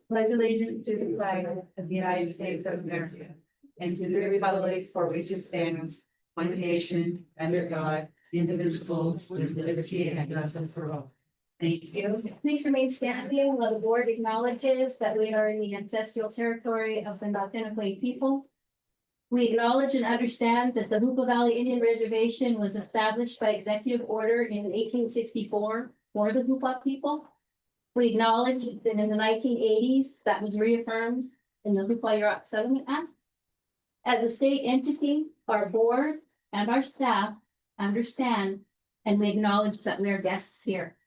Pledge allegiance to the flag of the United States of America and to the republic for which it stands, one nation, under God, indivisible, with liberty and justice for all. Thank you. Please remain standing while the board acknowledges that we are in the ancestral territory of the Maltenoquay people. We acknowledge and understand that the Hoopa Valley Indian Reservation was established by executive order in 1864 for the Hoopa people. We acknowledge that in the 1980s, that was reaffirmed in the Hoopa Yurok Settlement Act. As a state entity, our board and our staff understand, and we acknowledge that we are guests here.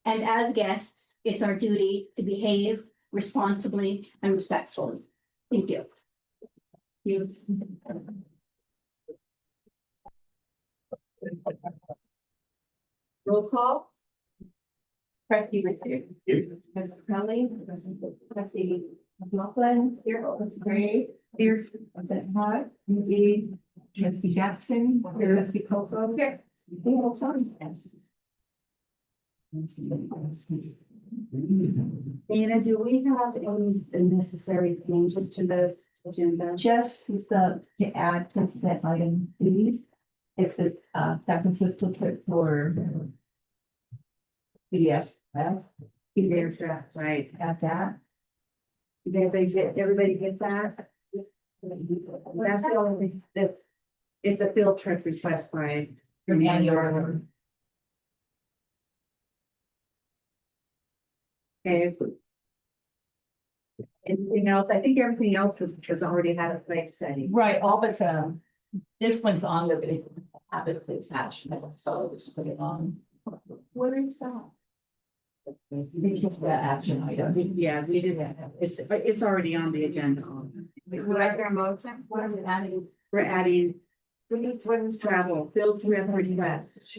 And as guests, it's our duty to behave responsibly and respectfully. Thank you. Roll call. Trustee Richard. Trustee Crowley. Trustee McLaughlin. Here. Trustee Gray. Here. Trustee Hart. Indeed. Trustee Jackson. Here. Trustee Kofo. Here. Dana, do we have any necessary changes to the agenda? Just to add to that item, please. It's the San Francisco trip for PDF. He's there for right at that. Did everybody get that? That's the only thing that's it's a field trip request by your okay. Anything else? I think everything else was already had a place setting. Right, all but this one's on there, but it have it attached, so just put it on. What is that? It's just that action item. Yeah, we did that. It's already on the agenda. Would I hear a motion? What are we adding? We're adding women's travel, field trip request.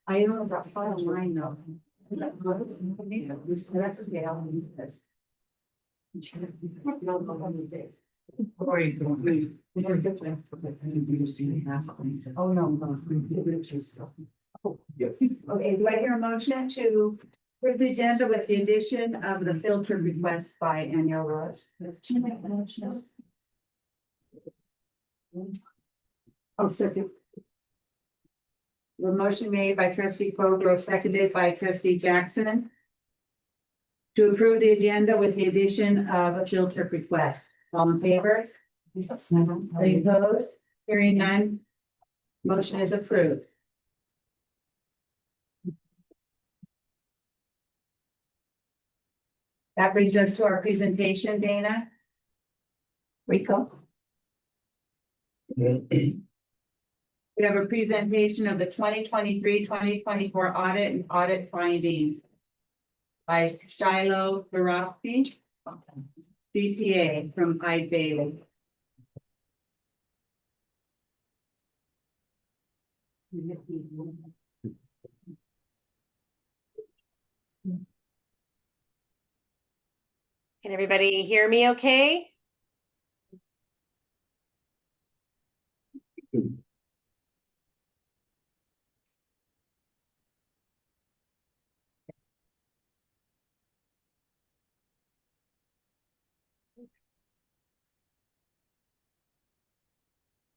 I don't know about file line though. Is that good? That's okay, I'll use this. Oh, no. Okay, do I hear a motion to approve the agenda with the addition of the field trip request by Annual Rose? I'll second. The motion made by trustee Fogel, seconded by trustee Jackson. To approve the agenda with the addition of a field trip request. All in favor? Any opposed? Hearing none. Motion is approved. That brings us to our presentation, Dana. Rico. We have a presentation of the 2023-2024 audit and audit findings by Shiloh Garofsky, CPA from Hyde Bailey. Can everybody hear me okay?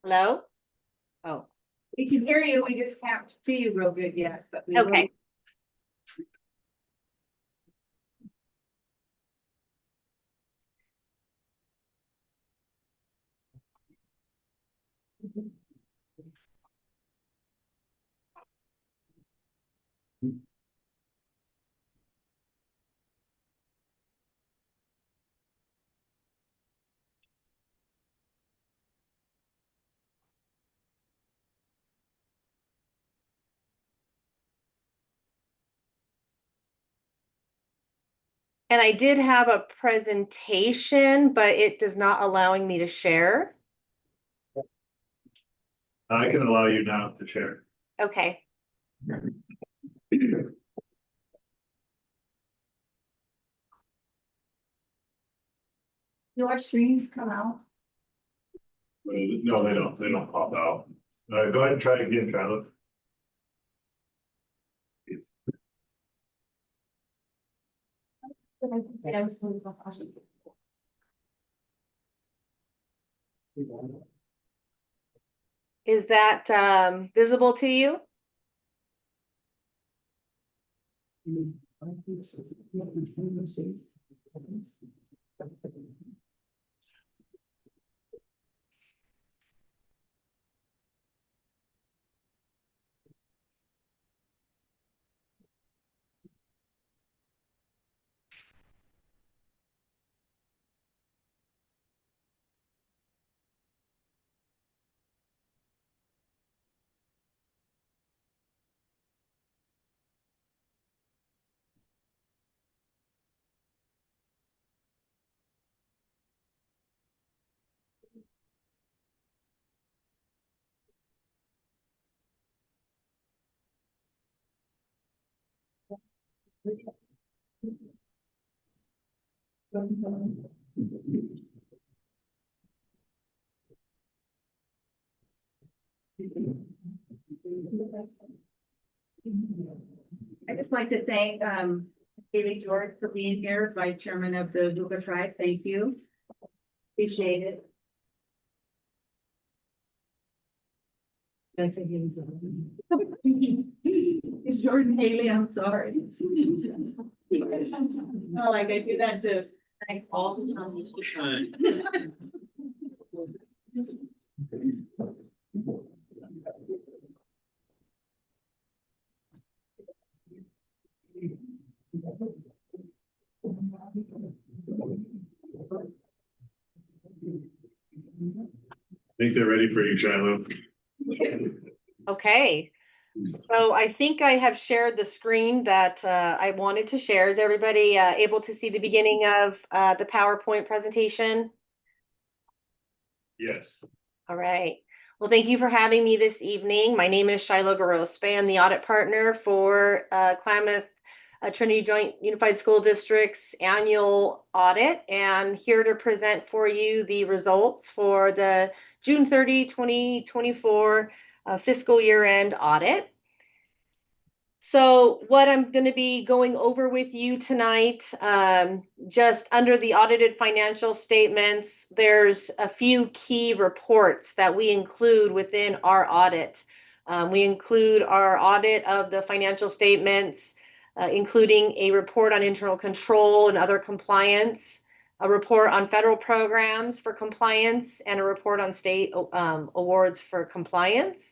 Hello? Oh, We can hear you, we just can't see you real good yet, but we will. okay. And I did have a presentation, but it does not allowing me to share. I can allow you now to share. Okay. Do our streams come out? No, they don't pop out. Go ahead and try it again, Shiloh. Is that visible to you? I'd just like to thank Haley George for being here, Vice Chairman of the Luba Tribe. Thank you. Appreciate it. Did I say Haley Jordan? It's Jordan Haley, I'm sorry. Oh, like I do that to thank all the time. I think they're ready for you, Shiloh. Okay. So I think I have shared the screen that I wanted to share. Is everybody able to see the beginning of the PowerPoint presentation? Yes. All right. Well, thank you for having me this evening. My name is Shiloh Garospe. I'm the audit partner for Klamath Trinity Joint Unified School District's annual audit, and here to present for you the results for the June 30, 2024 fiscal year-end audit. So what I'm going to be going over with you tonight, just under the audited financial statements, there's a few key reports that we include within our audit. We include our audit of the financial statements, including a report on internal control and other compliance, a report on federal programs for compliance, and a report on state awards for compliance.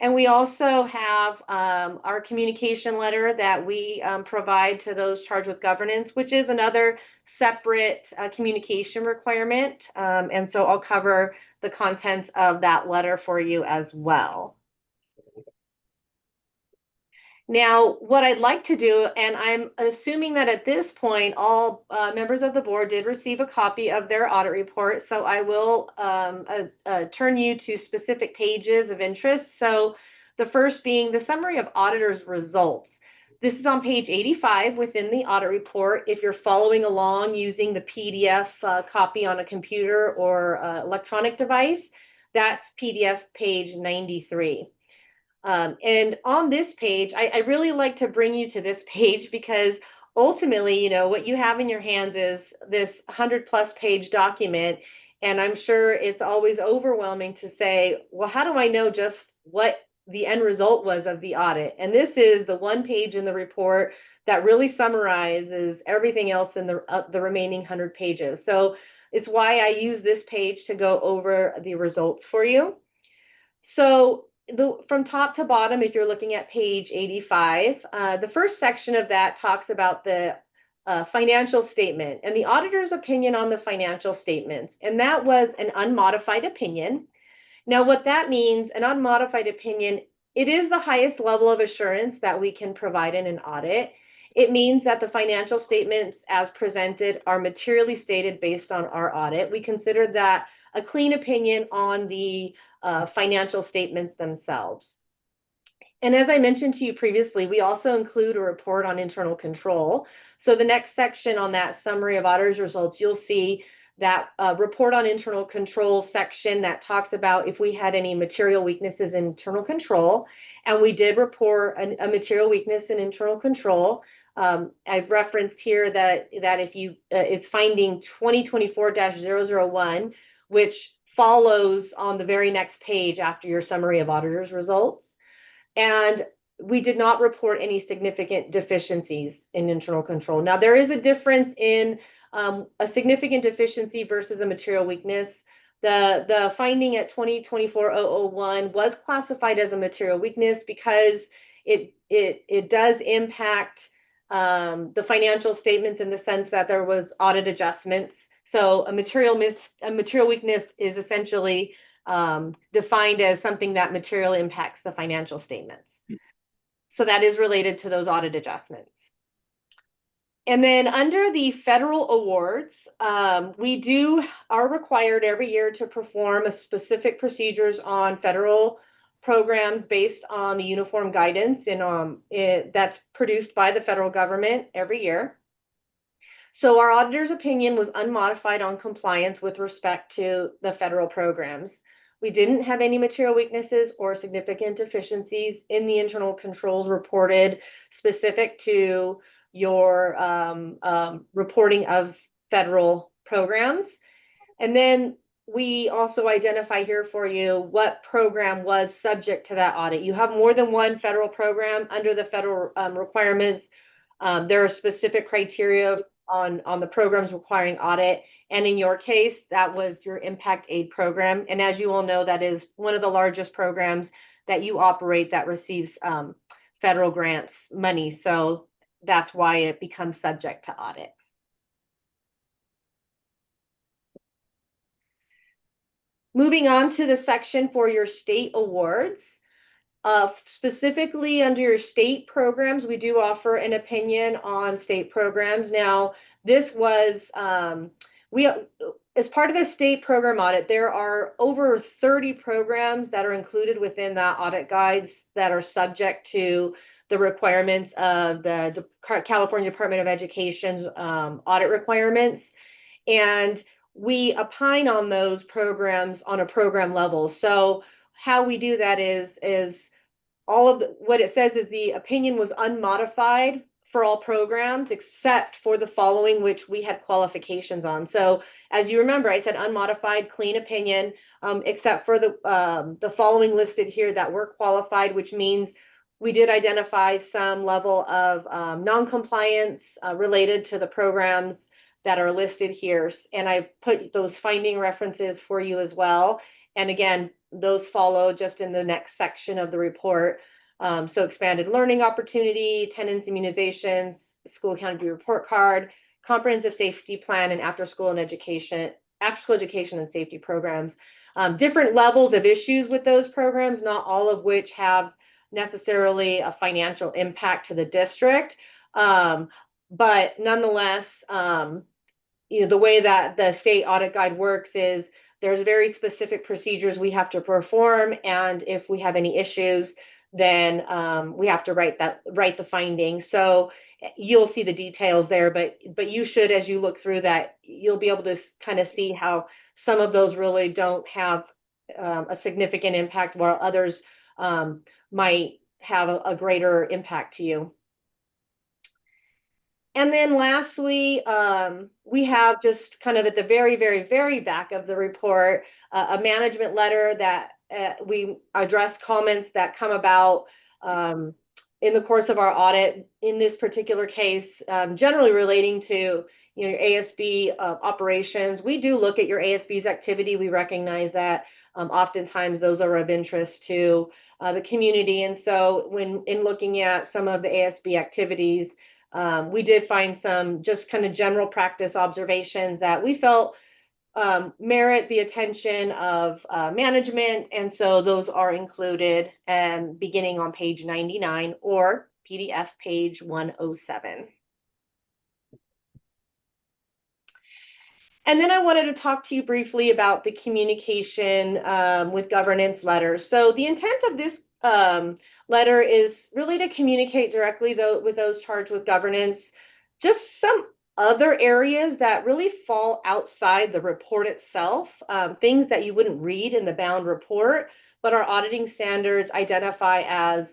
And we also have our communication letter that we provide to those charged with governance, which is another separate communication requirement. And so I'll cover the contents of that letter for you as well. Now, what I'd like to do, and I'm assuming that at this point, all members of the board did receive a copy of their audit report, so I will turn you to specific pages of interest. So the first being the summary of auditor's results. This is on page 85 within the audit report. If you're following along using the PDF copy on a computer or electronic device, that's PDF page 93. And on this page, I really like to bring you to this page because ultimately, you know, what you have in your hands is this 100+ page document. And I'm sure it's always overwhelming to say, well, how do I know just what the end result was of the audit? And this is the one page in the report that really summarizes everything else in the remaining 100 pages. So it's why I use this page to go over the results for you. So from top to bottom, if you're looking at page 85, the first section of that talks about the financial statement and the auditor's opinion on the financial statements. And that was an unmodified opinion. Now, what that means, an unmodified opinion, it is the highest level of assurance that we can provide in an audit. It means that the financial statements as presented are materially stated based on our audit. We consider that a clean opinion on the financial statements themselves. And as I mentioned to you previously, we also include a report on internal control. So the next section on that summary of auditor's results, you'll see that report on internal control section that talks about if we had any material weaknesses in internal control. And we did report a material weakness in internal control. I've referenced here that if you it's finding 2024-001, which follows on the very next page after your summary of auditor's results. And we did not report any significant deficiencies in internal control. Now, there is a difference in a significant deficiency versus a material weakness. The finding at 2024-001 was classified as a material weakness because it does impact the financial statements in the sense that there was audit adjustments. So a material weakness is essentially defined as something that materially impacts the financial statements. So that is related to those audit adjustments. And then under the federal awards, we are required every year to perform a specific procedures on federal programs based on the uniform guidance that's produced by the federal government every year. So our auditor's opinion was unmodified on compliance with respect to the federal programs. We didn't have any material weaknesses or significant deficiencies in the internal controls reported specific to your reporting of federal programs. And then we also identify here for you what program was subject to that audit. You have more than one federal program under the federal requirements. There are specific criteria on the programs requiring audit. And in your case, that was your impact aid program. And as you all know, that is one of the largest programs that you operate that receives federal grants money. So that's why it becomes subject to audit. Moving on to the section for your state awards. Specifically under your state programs, we do offer an opinion on state programs. Now, this was, as part of the state program audit, there are over 30 programs that are included within that audit guides that are subject to the requirements of the California Department of Education's audit requirements. And we opine on those programs on a program level. So how we do that is all of what it says is the opinion was unmodified for all programs except for the following, which we had qualifications on. So as you remember, I said unmodified, clean opinion, except for the following listed here that were qualified, which means we did identify some level of non-compliance related to the programs that are listed here. And I've put those finding references for you as well. And again, those follow just in the next section of the report. So expanded learning opportunity, attendance immunizations, school accountability report card, comprehensive safety plan, and after-school education and safety programs. Different levels of issues with those programs, not all of which have necessarily a financial impact to the district. But nonetheless, the way that the state audit guide works is there's very specific procedures we have to perform, and if we have any issues, then we have to write the findings. So you'll see the details there, but you should, as you look through that, you'll be able to kind of see how some of those really don't have a significant impact, while others might have a greater impact to you. And then lastly, we have just kind of at the very, very, very back of the report, a management letter that we address comments that come about in the course of our audit. In this particular case, generally relating to your ASB operations. We do look at your ASB's activity. We recognize that oftentimes those are of interest to the community. And so when in looking at some of the ASB activities, we did find some just kind of general practice observations that we felt merit the attention of management. And so those are included and beginning on page 99 or PDF page 107. And then I wanted to talk to you briefly about the communication with governance letters. So the intent of this letter is really to communicate directly with those charged with governance, just some other areas that really fall outside the report itself, things that you wouldn't read in the bound report, but our auditing standards identify as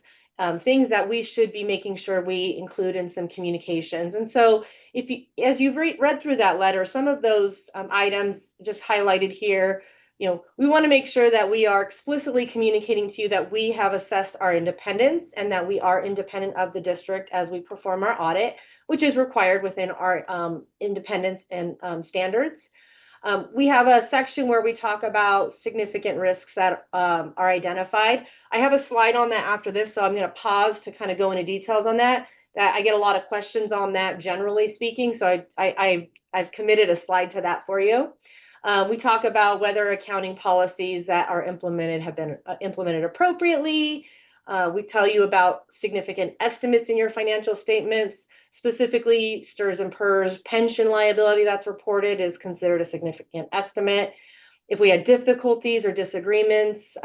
things that we should be making sure we include in some communications. And so if you, as you've read through that letter, some of those items just highlighted here, we want to make sure that we are explicitly communicating to you that we have assessed our independence and that we are independent of the district as we perform our audit, which is required within our independence and standards. We have a section where we talk about significant risks that are identified. I have a slide on that after this, so I'm going to pause to kind of go into details on that. I get a lot of questions on that, generally speaking, so I've committed a slide to that for you. We talk about whether accounting policies that are implemented have been implemented appropriately. We tell you about significant estimates in your financial statements. Specifically, STRS and PERS pension liability that's reported is considered a significant estimate. If we had difficulties or disagreements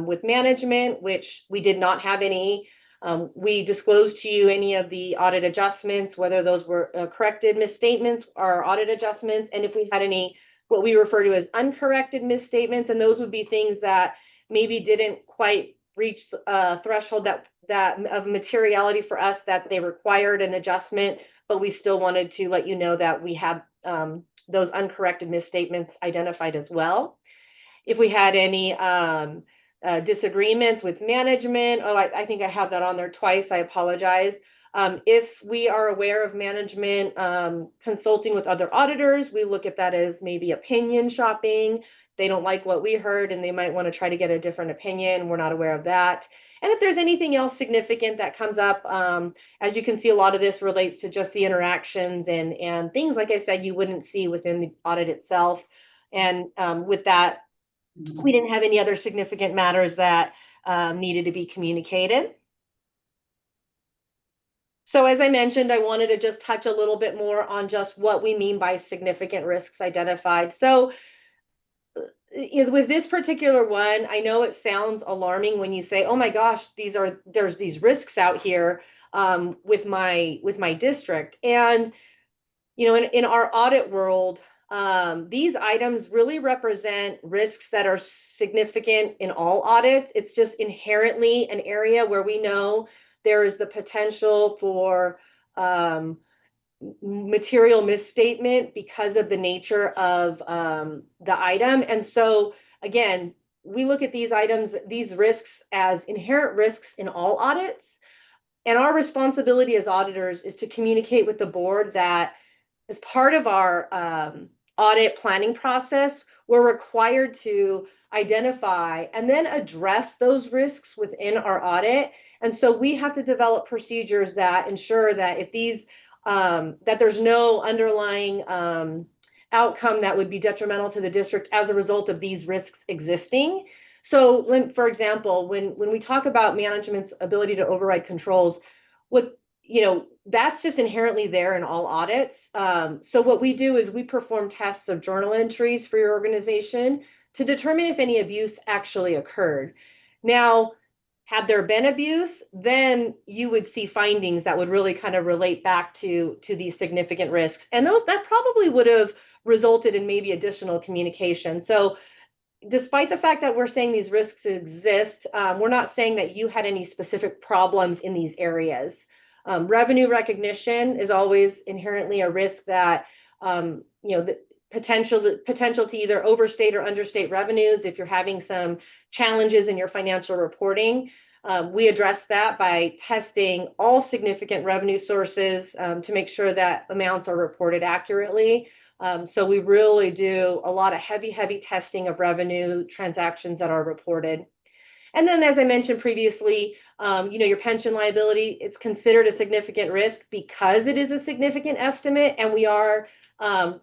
with management, which we did not have any, we disclosed to you any of the audit adjustments, whether those were corrected misstatements or audit adjustments, and if we had any what we refer to as uncorrected misstatements, and those would be things that maybe didn't quite reach the threshold that of materiality for us that they required an adjustment, but we still wanted to let you know that we have those uncorrected misstatements identified as well. If we had any disagreements with management, I think I have that on there twice, I apologize. If we are aware of management consulting with other auditors, we look at that as maybe opinion shopping. They don't like what we heard and they might want to try to get a different opinion. We're not aware of that. And if there's anything else significant that comes up, as you can see, a lot of this relates to just the interactions and things, like I said, you wouldn't see within the audit itself. And with that, we didn't have any other significant matters that needed to be communicated. So as I mentioned, I wanted to just touch a little bit more on just what we mean by significant risks identified. So with this particular one, I know it sounds alarming when you say, oh my gosh, there's these risks out here with my district. And in our audit world, these items really represent risks that are significant in all audits. It's just inherently an area where we know there is the potential for material misstatement because of the nature of the item. And so again, we look at these items, these risks, as inherent risks in all audits. And our responsibility as auditors is to communicate with the board that as part of our audit planning process, we're required to identify and then address those risks within our audit. And so we have to develop procedures that ensure that if these that there's no underlying outcome that would be detrimental to the district as a result of these risks existing. So, for example, when we talk about management's ability to override controls, that's just inherently there in all audits. So what we do is we perform tests of journal entries for your organization to determine if any abuse actually occurred. Now, had there been abuse, then you would see findings that would really kind of relate back to these significant risks. And that probably would have resulted in maybe additional communication. So despite the fact that we're saying these risks exist, we're not saying that you had any specific problems in these areas. Revenue recognition is always inherently a risk that, the potential to either overstate or understate revenues if you're having some challenges in your financial reporting. We address that by testing all significant revenue sources to make sure that amounts are reported accurately. So we really do a lot of heavy testing of revenue transactions that are reported. And then, as I mentioned previously, your pension liability, it's considered a significant risk because it is a significant estimate, and we are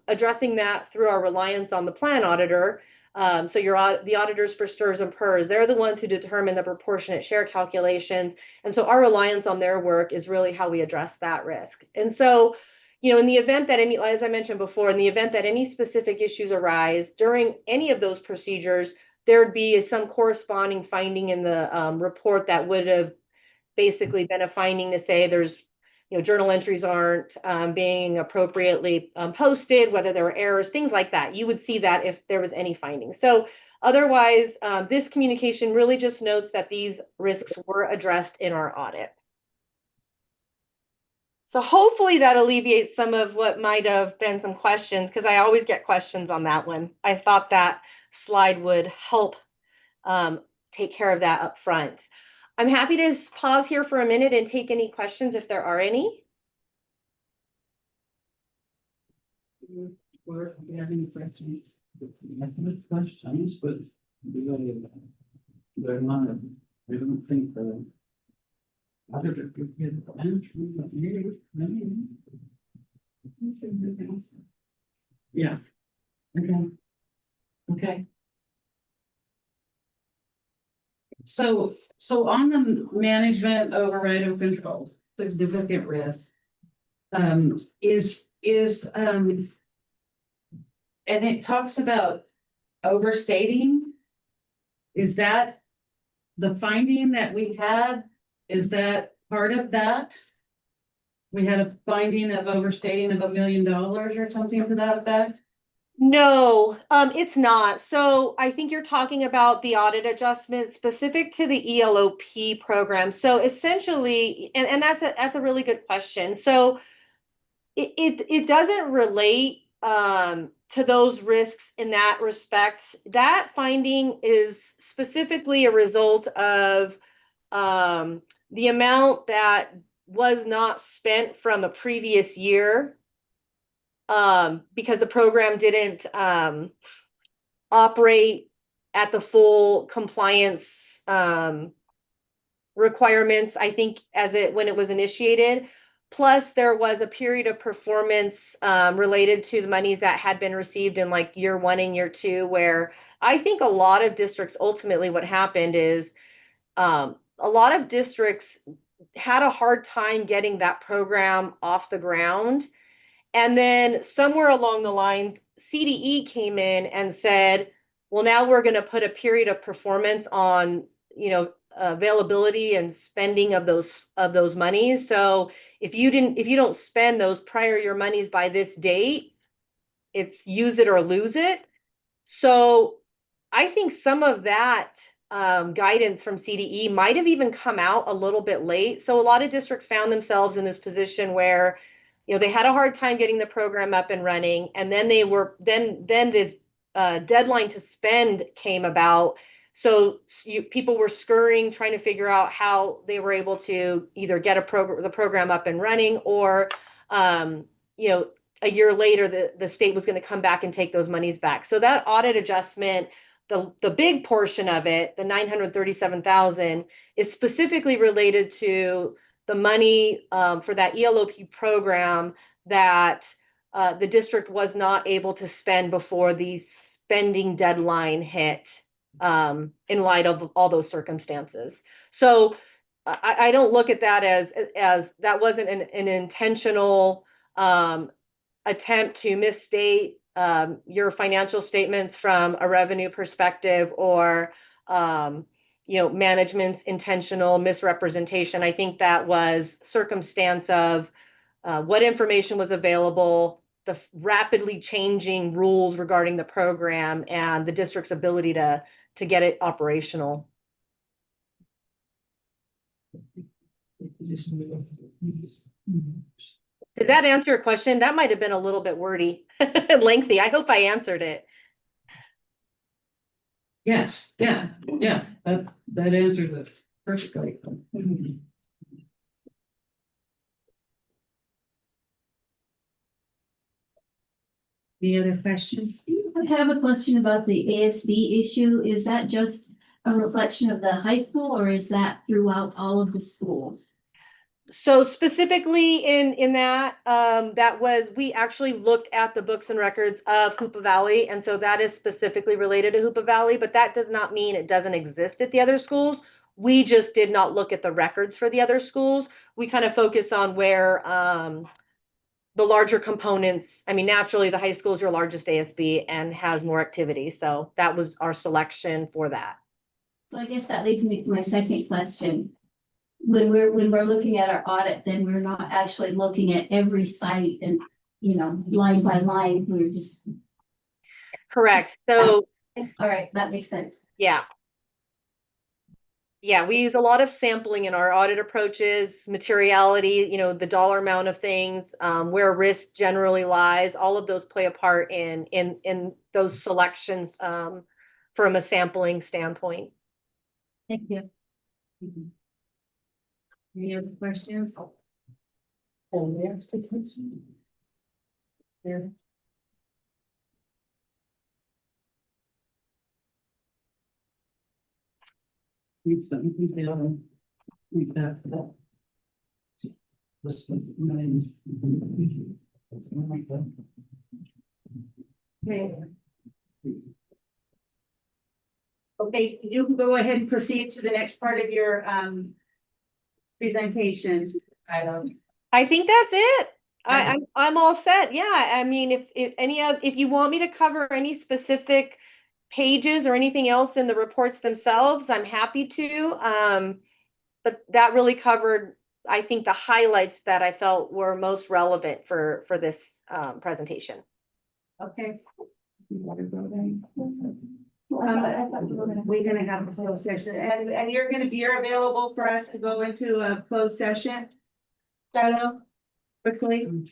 addressing that through our reliance on the plan auditor. So the auditors for STRS and PERS, they're the ones who determine the proportionate share calculations. And so our reliance on their work is really how we address that risk. And so, in the event that as I mentioned before, in the event that any specific issues arise during any of those procedures, there'd be some corresponding finding in the report that would have basically been a finding to say there's journal entries aren't being appropriately posted, whether there were errors, things like that. You would see that if there was any findings. So otherwise, this communication really just notes that these risks were addressed in our audit. So hopefully that alleviates some of what might have been some questions, because I always get questions on that one. I thought that slide would help take care of that up front. I'm happy to pause here for a minute and take any questions if there are any. Or if you have any questions, I have questions, but they're not, I don't think the auditor could get answers. Yeah. Okay. Okay. So on the management override of control, significant risk. And it talks about overstating. Is that the finding that we had? Is that part of that? We had a finding of overstating of $1 million or something to that effect? No, it's not. So I think you're talking about the audit adjustment specific to the ELOP program. So essentially, and that's a really good question. So it doesn't relate to those risks in that respect. That finding is specifically a result of the amount that was not spent from a previous year, because the program didn't operate at the full compliance requirements, I think, when it was initiated. Plus, there was a period of performance related to the monies that had been received in like year 1 and year 2, where I think a lot of districts, ultimately what happened is a lot of districts had a hard time getting that program off the ground. And then somewhere along the lines, CDE came in and said, well, now we're going to put a period of performance on, availability and spending of those monies. So if you don't spend those prior year monies by this date, it's use it or lose it. So I think some of that guidance from CDE might have even come out a little bit late. So a lot of districts found themselves in this position where, they had a hard time getting the program up and running, and then this deadline to spend came about. So people were scurrying, trying to figure out how they were able to either get the program up and running, or a year later, the state was going to come back and take those monies back. So that audit adjustment, the big portion of it, the $937,000, is specifically related to the money for that ELOP program that the district was not able to spend before the spending deadline hit, in light of all those circumstances. So I don't look at that as that wasn't an intentional attempt to misstate your financial statements from a revenue perspective, or management's intentional misrepresentation. I think that was circumstance of what information was available, the rapidly changing rules regarding the program, and the district's ability to get it operational. Did that answer your question? That might have been a little bit wordy, lengthy. I hope I answered it. Yes, yeah, that answers it perfectly. Any other questions? I have a question about the ASB issue. Is that just a reflection of the high school, or is that throughout all of the schools? So specifically in that, we actually looked at the books and records of Hoopa Valley. And so that is specifically related to Hoopa Valley, but that does not mean it doesn't exist at the other schools. We just did not look at the records for the other schools. We kind of focus on where the larger components, naturally the high school is your largest ASB and has more activity. So that was our selection for that. So I guess that leads me to my second question. when we're looking at our audit, then we're not actually looking at every site and, you know, line by line, we're just, Correct. So, all right, that makes sense. yeah. Yeah, we use a lot of sampling in our audit approaches, materiality, you know, the dollar amount of things, where risk generally lies, all of those play a part in those selections, from a sampling standpoint. Thank you. Any other questions? There. Okay. Okay, you can go ahead and proceed to the next part of your presentation. I don't. I think that's it. That's- I'm all set. Yeah, I mean, if you want me to cover any specific pages or anything else in the reports themselves, I'm happy to. But that really covered, I think, the highlights that I felt were most relevant for this presentation. Okay. We're gonna have a closed session and you're available for us to go into a closed session? Shiloh, quickly.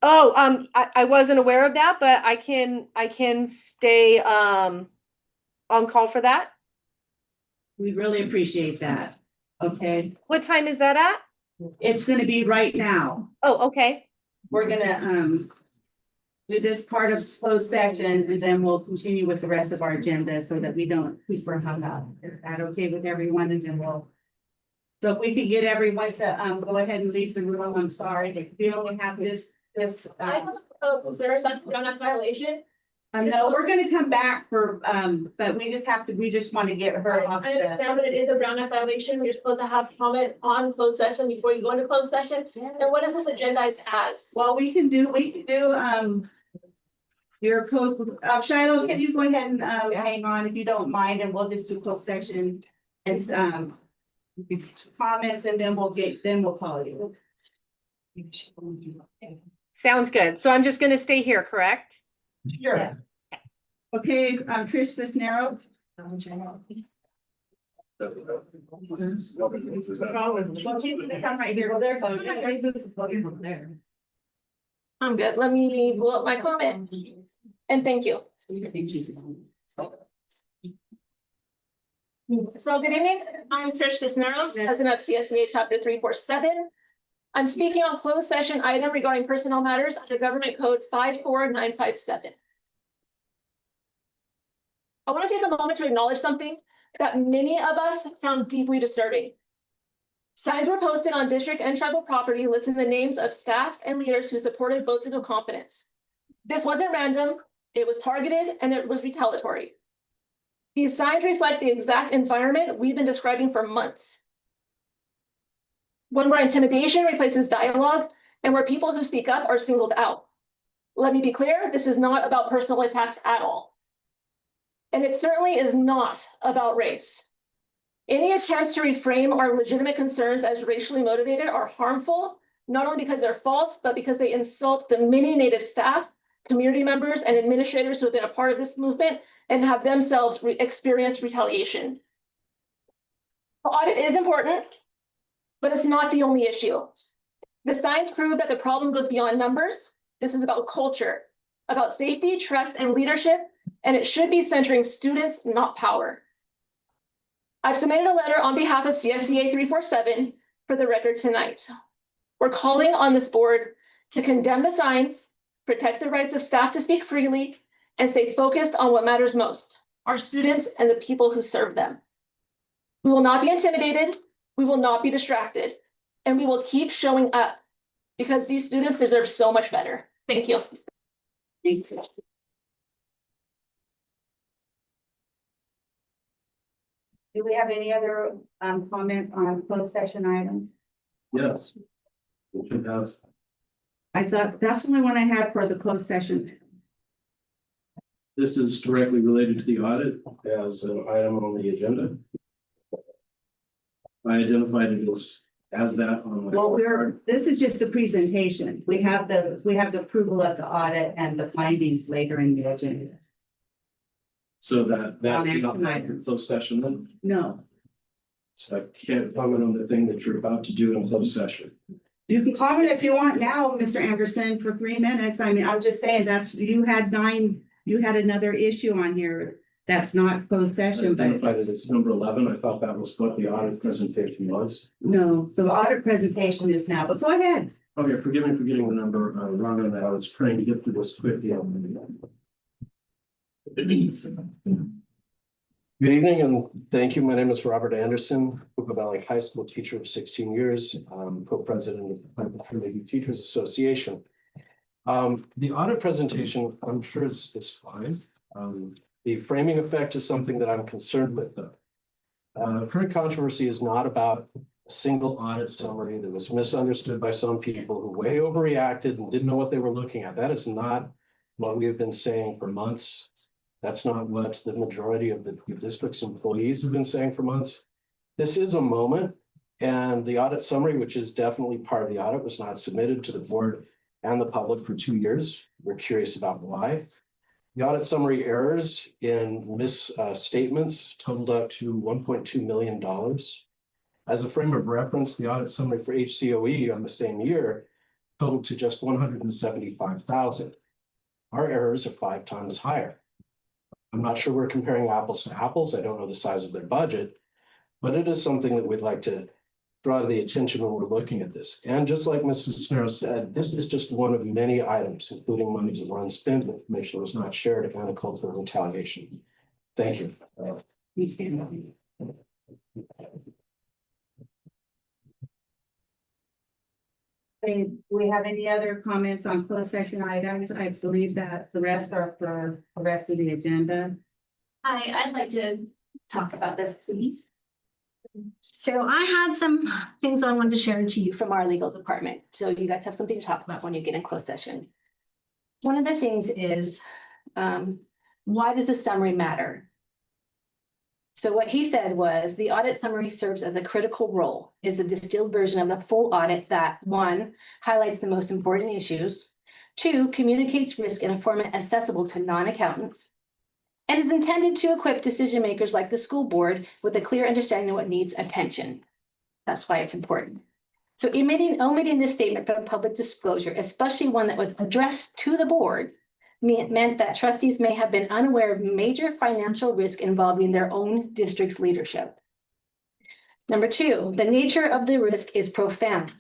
Oh, I wasn't aware of that, but I can stay on call for that. We really appreciate that. Okay, What time is that at? it's gonna be right now. Oh, okay. We're gonna do this part of closed session and then we'll continue with the rest of our agenda so that we don't keep her hung up. Is that okay with everyone? And then we'll. So if we could get everyone to go ahead and leave the room, I'm sorry, we only have this. Is there a not violation? No, we're gonna come back for but we just want to get her off I the. understand that it is a Brown Act violation. You're supposed to have comment on closed session before you go into closed session. And what is this agendized as? Well, we can do your code, Shiloh, can you go ahead and hang on if you don't mind, and we'll just do closed session and comments, and then we'll call you. Sounds good. So I'm just going to stay here, correct? Sure. Okay, Trish Cisneros. Well, she's gonna come right here. Well, they're voting. There. I'm good. Let me pull up my comment. And thank you. So good evening. I'm Trish Cisneros, president of CSEA chapter 347. I'm speaking on closed session item regarding personnel matters under government code 54957. I want to take a moment to acknowledge something that many of us found deeply disturbing. Signs were posted on district and tribal property listing the names of staff and leaders who supported votes of no confidence. This wasn't random, it was targeted, and it was retaliatory. These signs reflect the exact environment we've been describing for months. One where intimidation replaces dialogue and where people who speak up are singled out. Let me be clear, this is not about personal attacks at all. And it certainly is not about race. Any attempts to reframe our legitimate concerns as racially motivated are harmful, not only because they're false, but because they insult the many Native staff, community members, and administrators who have been a part of this movement and have themselves experienced retaliation. The audit is important, but it's not the only issue. The signs prove that the problem goes beyond numbers. This is about culture, about safety, trust, and leadership, and it should be centering students, not power. I've submitted a letter on behalf of CSEA 347 for the record tonight. We're calling on this board to condemn the signs, protect the rights of staff to speak freely, and stay focused on what matters most, our students and the people who serve them. We will not be intimidated, we will not be distracted, and we will keep showing up because these students deserve so much better. Thank you. Thank you. Do we have any other comments on closed session items? Yes. We should have. I thought that's the only one I had for the closed session. This is directly related to the audit as an item on the agenda. I identified it as that on my. Well, this is just the presentation. We have the approval of the audit and the findings later in the agenda. So that's On not action item. in closed session then, No, so I can't comment on the thing that you're about to do in closed session. you can comment if you want now, Mr. Anderson, for 3 minutes. I mean, I'm just saying you had another issue on here that's not closed I session, but identified it as number 11. I thought that was what the audit presentation was. no, the audit presentation is now, but go ahead. Okay, forgive me for getting the number wrong on that. I was trying to get through this quickly. Good evening and thank you. My name is Robert Anderson, Hoopa Valley High School teacher of 16 years, co-president of the Climate Community Teachers Association. The audit presentation, I'm sure is fine. The framing effect is something that I'm concerned with though. Current controversy is not about a single audit summary that was misunderstood by some people who way overreacted and didn't know what they were looking at. That is not what we have been saying for months. That's not what the majority of the district's employees have been saying for months. This is a moment, and the audit summary, which is definitely part of the audit, was not submitted to the board and the public for 2 years. We're curious about why. The audit summary errors in misstatements totaled up to $1.2 million. As a frame of reference, the audit summary for HCOE on the same year totaled to just $175,000. Our errors are 5 times higher. I'm not sure we're comparing apples to apples. I don't know the size of their budget, but it is something that we'd like to draw to the attention when we're looking at this. And just like Mrs. Snero said, this is just one of many items, including monies that were unspent, information that was not shared, and a culture of retaliation. Thank you. We have any other comments on closed session items? I believe that the rest are for the rest of the agenda. Hi, I'd like to talk about this, please. So I had some things I wanted to share to you from our legal department, so you guys have something to talk about when you get in closed session. One of the things is, why does the summary matter? So what he said was the audit summary serves as a critical role, is a distilled version of the full audit that 1, highlights the most important issues, 2, communicates risk in a format accessible to non-accountants, and is intended to equip decision makers like the school board with a clear understanding of what needs attention. That's why it's important. So omitting this statement from public disclosure, especially one that was addressed to the board, meant that trustees may have been unaware of major financial risk involving their own district's leadership. Number 2, the nature of the risk is profound.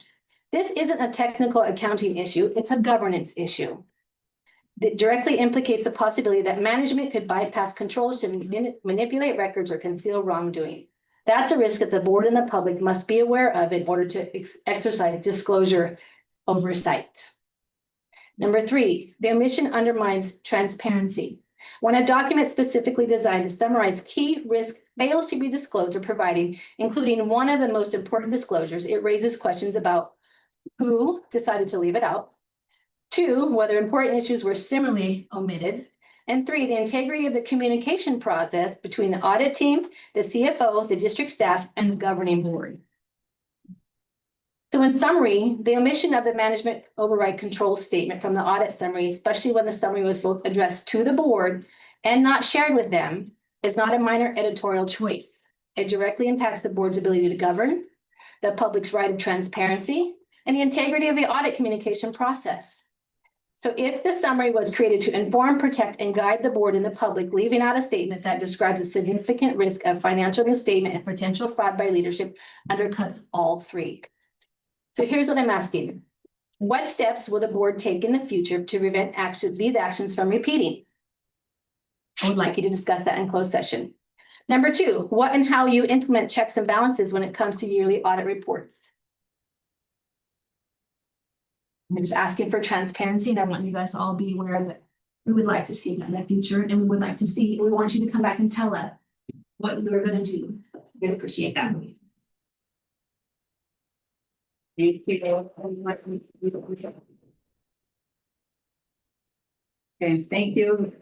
This isn't a technical accounting issue, it's a governance issue. That directly implicates the possibility that management could bypass controls to manipulate records or conceal wrongdoing. That's a risk that the board and the public must be aware of in order to exercise disclosure oversight. Number 3, the omission undermines transparency. When a document specifically designed to summarize key risk fails to be disclosed or provided, including one of the most important disclosures, it raises questions about who decided to leave it out, 2, whether important issues were similarly omitted, and 3, the integrity of the communication process between the audit team, the CFO, the district staff, and the governing board. So in summary, the omission of the management override control statement from the audit summary, especially when the summary was both addressed to the board and not shared with them, is not a minor editorial choice. It directly impacts the board's ability to govern, the public's right of transparency, and the integrity of the audit communication process. So if the summary was created to inform, protect, and guide the board and the public, leaving out a statement that describes a significant risk of financial misstatement and potential fraud by leadership undercuts all 3. So here's what I'm asking. What steps will the board take in the future to prevent these actions from repeating? I would like you to discuss that in closed session. Number 2, what and how you implement checks and balances when it comes to yearly audit reports. I'm just asking for transparency, and I want you guys to all be aware that we would like to see that in the future, and we want you to come back and tell us what you're going to do. We appreciate that. Okay, thank you.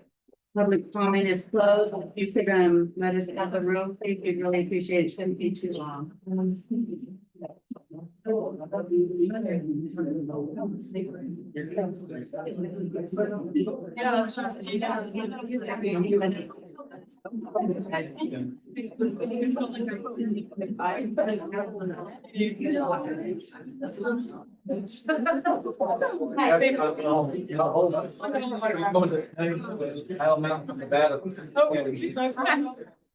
Public comment is closed. If you could, let us have the room, please, we'd really appreciate it. Shouldn't be too long. I'll mount the battle.